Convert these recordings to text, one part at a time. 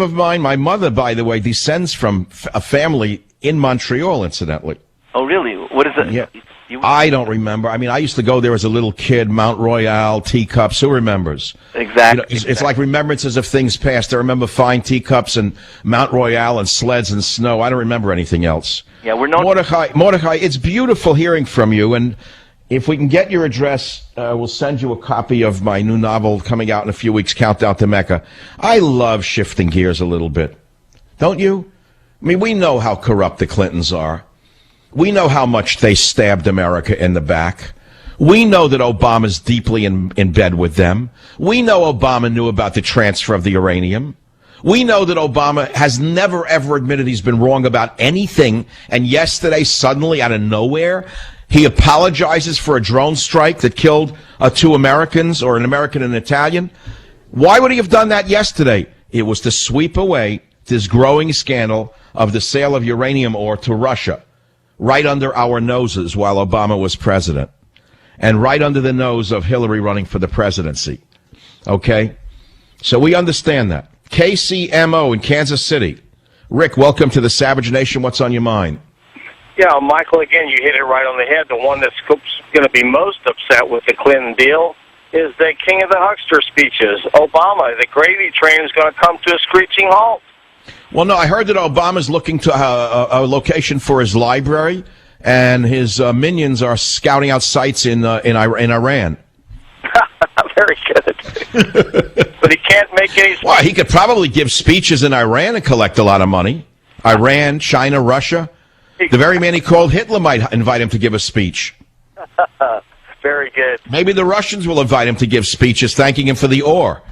of mine, my mother, by the way, descends from a family in Montreal, incidentally. Oh, really? What is it? Yeah. I don't remember. I mean, I used to go there as a little kid, Mount Royal, teacups. Who remembers? Exactly. You know, it's like remembrances of things past. I remember fine teacups and Mount Royal and sleds and snow. I don't remember anything else. Yeah, we're not. Mordecai, it's beautiful hearing from you. And if we can get your address, we'll send you a copy of my new novel coming out in a few weeks, Countdown to Mecca. I love shifting gears a little bit. Don't you? I mean, we know how corrupt the Clintons are. We know how much they stabbed America in the back. We know that Obama's deeply in bed with them. We know Obama knew about the transfer of the uranium. We know that Obama has never, ever admitted he's been wrong about anything. And yesterday, suddenly, out of nowhere, he apologizes for a drone strike that killed 2 Americans, or an American and an Italian. Why would he have done that yesterday? It was to sweep away this growing scandal of the sale of uranium ore to Russia, right under our noses while Obama was president, and right under the nose of Hillary running for the presidency. Okay? So we understand that. KCMO in Kansas City. Rick, welcome to the Savage Nation. What's on your mind? Yeah, Michael, again, you hit it right on the head. The one that's going to be most upset with the Clinton deal is the King of the Huckster speeches. Obama, the gravy train is going to come to a screeching halt. Well, no, I heard that Obama's looking to a location for his library, and his minions are scouting out sites in Iran. Very good. But he can't make any... Well, he could probably give speeches in Iran and collect a lot of money. Iran, China, Russia. The very man he called Hitler might invite him to give a speech. Very good. Maybe the Russians will invite him to give speeches thanking him for the ore.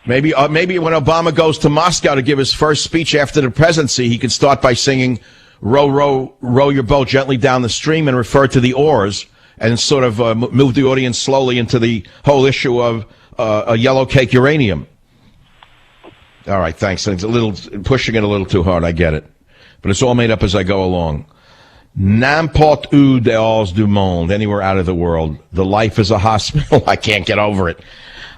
Maybe when Obama goes to Moscow to give his first speech after the presidency, he can start by singing "Row, row, row your boat gently down the stream" and refer to the ores, and sort of move the audience slowly into the whole issue of a yellow cake uranium. All right, thanks. It's a little pushing it a little too hard. I get it, but it's all made up as I go along. N'importe où dehors du monde, anywhere out of the world. The life is a hospital. I can't get over it.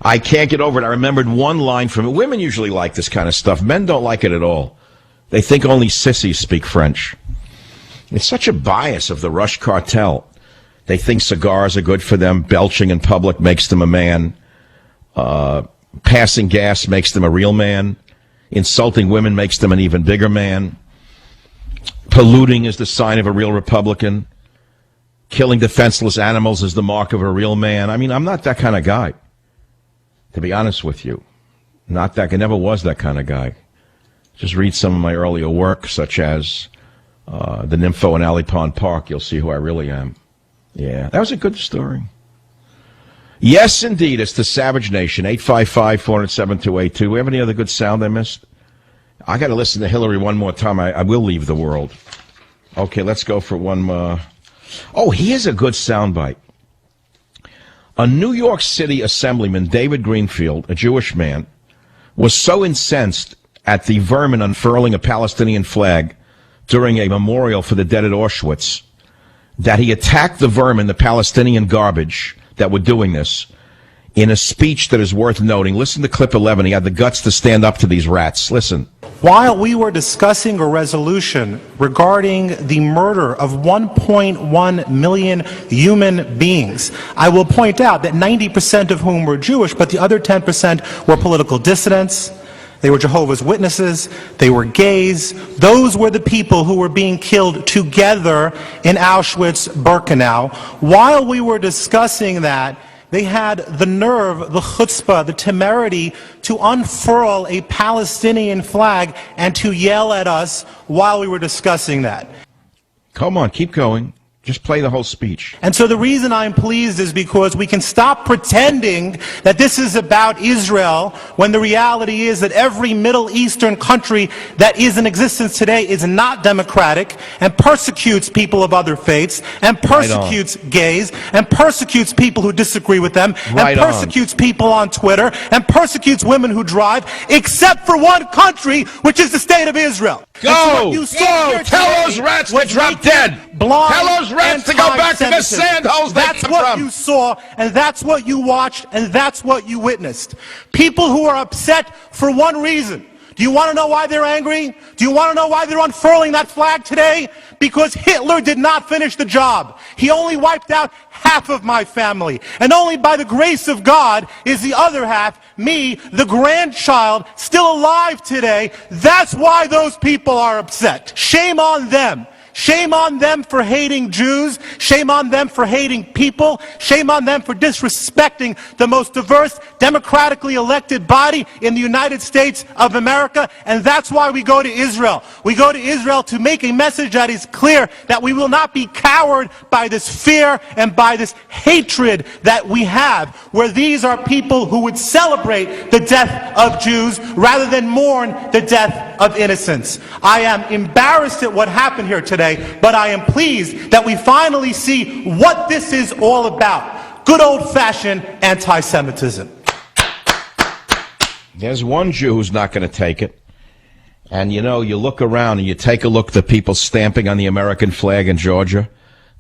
I can't get over it. I remembered one line from it. Women usually like this kind of stuff. Men don't like it at all. They think only sissies speak French. It's such a bias of the Rush cartel. They think cigars are good for them. Belching in public makes them a man. Passing gas makes them a real man. Insulting women makes them an even bigger man. Polluting is the sign of a real Republican. Killing defenseless animals is the mark of a real man. I mean, I'm not that kind of guy. To be honest with you, not that. I never was that kind of guy. Just read some of my earlier work, such as The Nympho in Alley Pond Park. You'll see who I really am. Yeah, that was a good story. Yes, indeed, it's the Savage Nation, 855-407-282. We have any other good sound I missed? I got to listen to Hillary one more time. I will leave the world. Okay, let's go for one more. Oh, here's a good soundbite. A New York City assemblyman, David Greenfield, a Jewish man, was so incensed at the vermin unfurling a Palestinian flag during a memorial for the dead at Auschwitz that he attacked the vermin, the Palestinian garbage that were doing this, in a speech that is worth noting. Listen to clip 11. He had the guts to stand up to these rats. Listen. While we were discussing a resolution regarding the murder of 1.1 million human beings, I will point out that 90% of whom were Jewish, but the other 10% were political dissidents. They were Jehovah's Witnesses. They were gays. Those were the people who were being killed together in Auschwitz-Birkenau. While we were discussing that, they had the nerve, the chutzpah, the temerity to unfurl a Palestinian flag and to yell at us while we were discussing that. Come on, keep going. Just play the whole speech. And so the reason I'm pleased is because we can stop pretending that this is about Israel when the reality is that every Middle Eastern country that is in existence today is not democratic and persecutes people of other faiths and persecutes gays and persecutes people who disagree with them and persecutes people on Twitter and persecutes women who drive, except for one country, which is the state of Israel. Go! And so what you saw Go! here Tell today those rats to was drop naked, dead! blind Tell those rats to go back to the anti-Semitism. sand holes they That's come what from. you saw, and that's what you watched, and that's what you witnessed. People who are upset for one reason. Do you want to know why they're angry? Do you want to know why they're unfurling that flag today? Because Hitler did not finish the job. He only wiped out half of my family. And only by the grace of God is the other half, me, the grandchild, still alive today. That's why those people are upset. Shame on them. Shame on them for hating Jews. Shame on them for hating people. Shame on them for disrespecting the most diverse, democratically elected body in the United States of America. And that's why we go to Israel. We go to Israel to make a message that is clear, that we will not be cowered by this fear and by this hatred that we have, where these are people who would celebrate the death of Jews rather than mourn the death of innocents. I am embarrassed at what happened here today, but I am pleased that we finally see what this is all about. Good old-fashioned anti-Semitism. There's one Jew who's not going to take it. And you know, you look around and you take a look at the people stamping on the American flag in Georgia,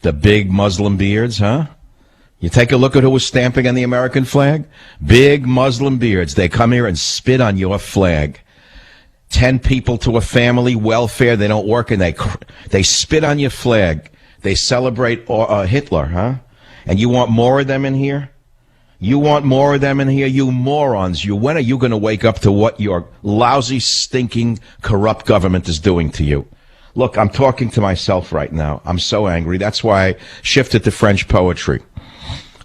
the big Muslim beards, huh? You take a look at who was stamping on the American flag? Big Muslim beards. They come here and spit on your flag. 10 people to a family, welfare, they don't work, and they spit on your flag. They celebrate Hitler, huh? And you want more of them in here? You want more of them in here, you morons. When are you going to wake up to what your lousy, stinking, corrupt government is doing to you? Look, I'm talking to myself right now. I'm so angry. That's why I shifted to French poetry.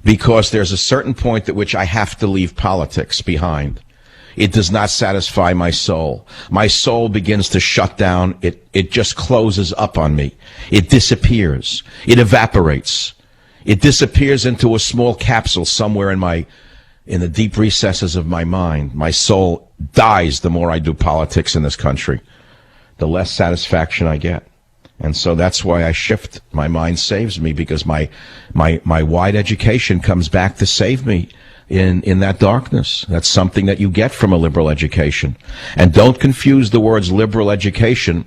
Because there's a certain point at which I have to leave politics behind. It does not satisfy my soul. My soul begins to shut down. It just closes up on me. It disappears. It evaporates. It disappears into a small capsule somewhere in the deep recesses of my mind. My soul dies the more I do politics in this country. The less satisfaction I get. And so that's why I shift. My mind saves me, because my wide education comes back to save me in that darkness. That's something that you get from a liberal education. And don't confuse the words liberal education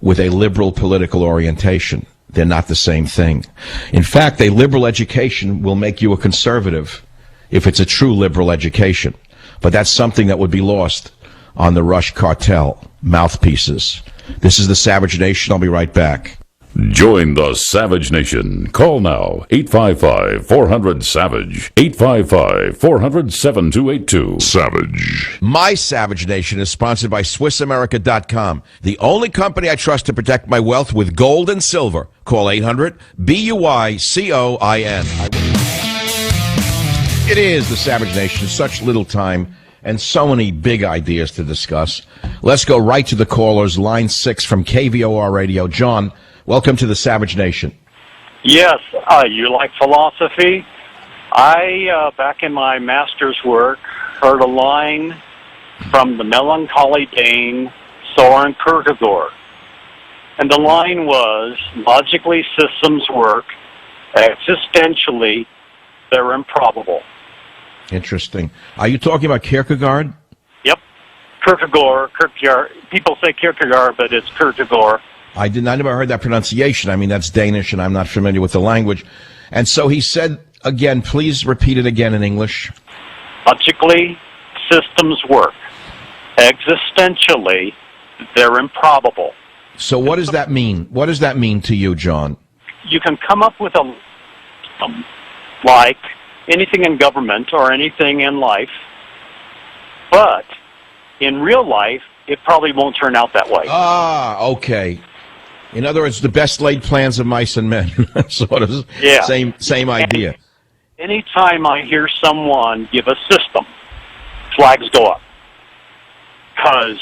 with a liberal political orientation. They're not the same thing. In fact, a liberal education will make you a conservative if it's a true liberal education. But that's something that would be lost on the Rush cartel mouthpieces. This is the Savage Nation. I'll be right back. Join the Savage Nation. Call now, 855-400-SAVAGE, 855-400-7282. Savage. My Savage Nation is sponsored by SwissAmerica.com, the only company I trust to protect my wealth with gold and silver. Call 800-BUICOIN. It is the Savage Nation. Such little time and so many big ideas to discuss. Let's go right to the callers. Line 6 from KVOR Radio. John, welcome to the Savage Nation. Yes, you like philosophy? I, back in my master's work, heard a line from the melancholy Dane Soren Kierkegaard. And the line was, logically systems work, existentially they're improbable. Interesting. Are you talking about Kierkegaard? Yep. Kierkegaard. People say Kierkegaard, but it's Kierkegaard. I never heard that pronunciation. I mean, that's Danish, and I'm not familiar with the language. And so he said, again, please repeat it again in English. Logically, systems work. Existentially, they're improbable. So what does that mean? What does that mean to you, John? You can come up with a system like anything in government or anything in life, but in real life, it probably won't turn out that way. Ah, okay. In other words, the best laid plans of mice and men. Sort of same idea. Anytime I hear someone give a system, flags go up. Because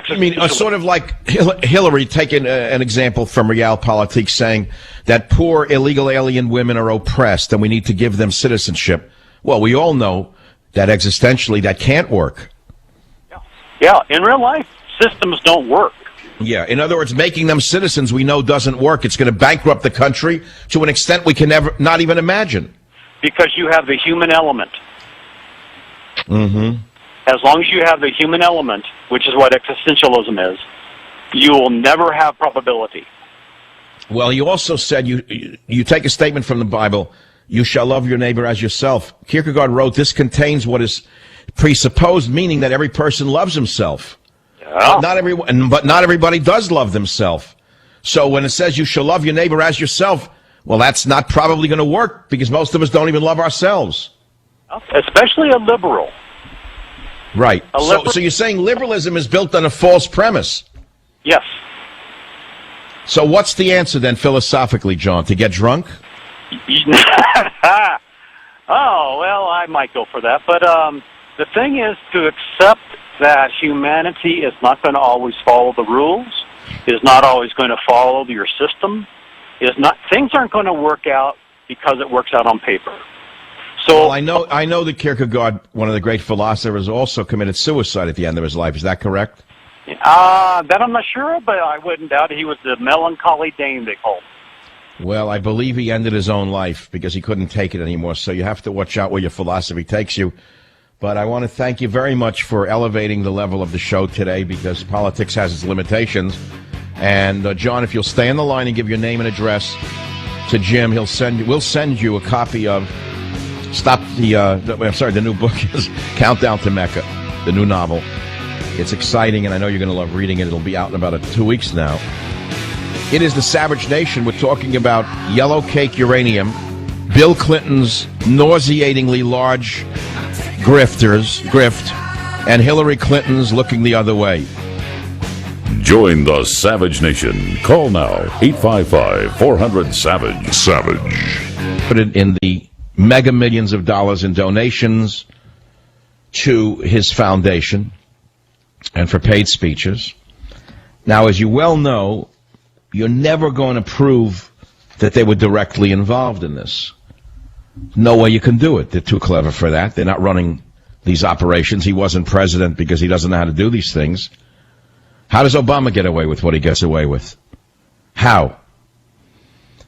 I mean, sort of like Hillary taking an example from realpolitik, saying that poor illegal alien women are oppressed and we need to give them citizenship. Well, we all know that existentially that can't work. Yeah, in real life, systems don't work. Yeah, in other words, making them citizens we know doesn't work. It's going to bankrupt the country to an extent we can not even imagine. Because you have the human element. Mm-hmm. As long as you have the human element, which is what existentialism is, you will never have probability. Well, you also said you take a statement from the Bible, you shall love your neighbor as yourself. Kierkegaard wrote, this contains what is presupposed, meaning that every person loves himself. Yeah. But not everybody does love themselves. So when it says you shall love your neighbor as yourself, well, that's not probably going to work because most of us don't even love ourselves. Especially a liberal. Right. So you're saying liberalism is built on a false premise. Yes. So what's the answer then philosophically, John? To get drunk? Oh, well, I might go for that. But the thing is to accept that humanity is not going to always follow the rules, is not always going to follow your system, things aren't going to work out because it works out on paper. So well, I know that Kierkegaard, one of the great philosophers, also committed suicide at the end of his life. Is that correct? That I'm not sure of, but I wouldn't doubt it. He was the melancholy Dane, they called him. Well, I believe he ended his own life because he couldn't take it anymore. So you have to watch out where your philosophy takes you. But I want to thank you very much for elevating the level of the show today because politics has its limitations. And John, if you'll stay on the line and give your name and address to Jim, we'll send you a copy of the new book is Countdown to Mecca, the new novel. It's exciting, and I know you're going to love reading it. It'll be out in about 2 weeks now. It is the Savage Nation. We're talking about yellow cake uranium, Bill Clinton's nauseatingly large grift, and Hillary Clinton's looking the other way. Join the Savage Nation. Call now, 855-400-SAVAGE. Savage. Put it in the mega millions of dollars in donations to his foundation and for paid speeches. Now, as you well know, you're never going to prove that they were directly involved in this. No way you can do it. They're too clever for that. They're not running these operations. He wasn't president because he doesn't know how to do these things. How does Obama get away with what he gets away with? How?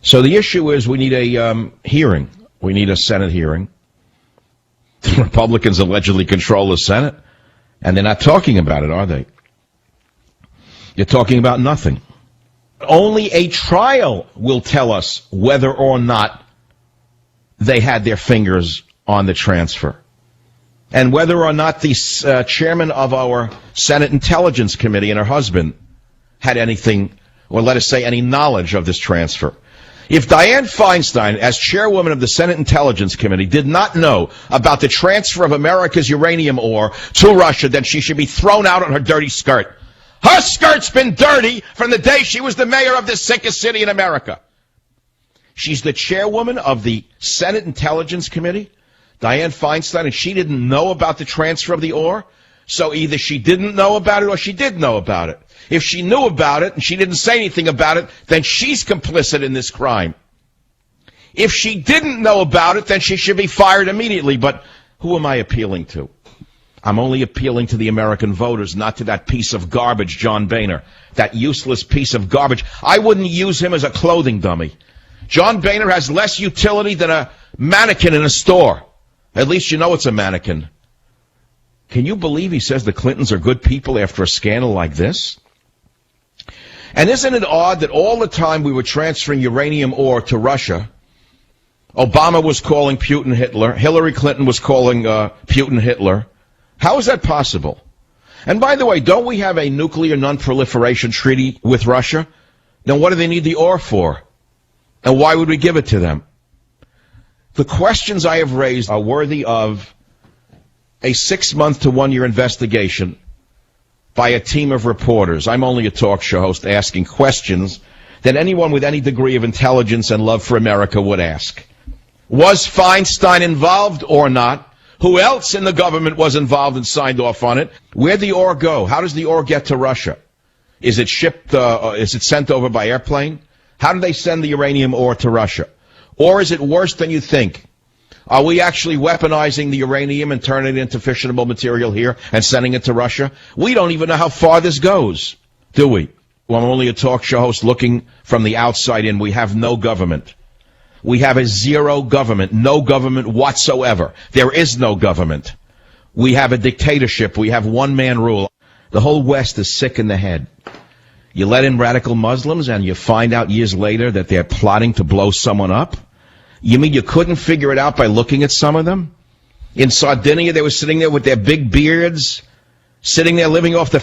So the issue is we need a hearing. We need a Senate hearing. The Republicans allegedly control the Senate, and they're not talking about it, are they? You're talking about nothing. Only a trial will tell us whether or not they had their fingers on the transfer. And whether or not the chairman of our Senate Intelligence Committee and her husband had anything, or let us say any knowledge of this transfer. If Dianne Feinstein, as chairwoman of the Senate Intelligence Committee, did not know about the transfer of America's uranium ore to Russia, then she should be thrown out on her dirty skirt. Her skirt's been dirty from the day she was the mayor of the sickest city in America. She's the chairwoman of the Senate Intelligence Committee, Dianne Feinstein, and she didn't know about the transfer of the ore. So either she didn't know about it or she did know about it. If she knew about it and she didn't say anything about it, then she's complicit in this crime. If she didn't know about it, then she should be fired immediately. But who am I appealing to? I'm only appealing to the American voters, not to that piece of garbage, John Boehner, that useless piece of garbage. I wouldn't use him as a clothing dummy. John Boehner has less utility than a mannequin in a store. At least you know it's a mannequin. Can you believe he says the Clintons are good people after a scandal like this? And isn't it odd that all the time we were transferring uranium ore to Russia, Obama was calling Putin Hitler, Hillary Clinton was calling Putin Hitler? How is that possible? And by the way, don't we have a nuclear non-proliferation treaty with Russia? Then what do they need the ore for? And why would we give it to them? The questions I have raised are worthy of a 6-month to 1-year investigation by a team of reporters. I'm only a talk show host asking questions that anyone with any degree of intelligence and love for America would ask. Was Feinstein involved or not? Who else in the government was involved and signed off on it? Where'd the ore go? How does the ore get to Russia? Is it shipped, is it sent over by airplane? How do they send the uranium ore to Russia? Or is it worse than you think? Are we actually weaponizing the uranium and turning it into fissionable material here and sending it to Russia? We don't even know how far this goes, do we? Well, I'm only a talk show host looking from the outside in. We have no government. We have a zero government, no government whatsoever. There is no government. We have a dictatorship. We have one-man rule. The whole West is sick in the head. You let in radical Muslims and you find out years later that they're plotting to blow someone up? You mean you couldn't figure it out by looking at some of them? In Sardinia, they were sitting there with their big beards, sitting there living off the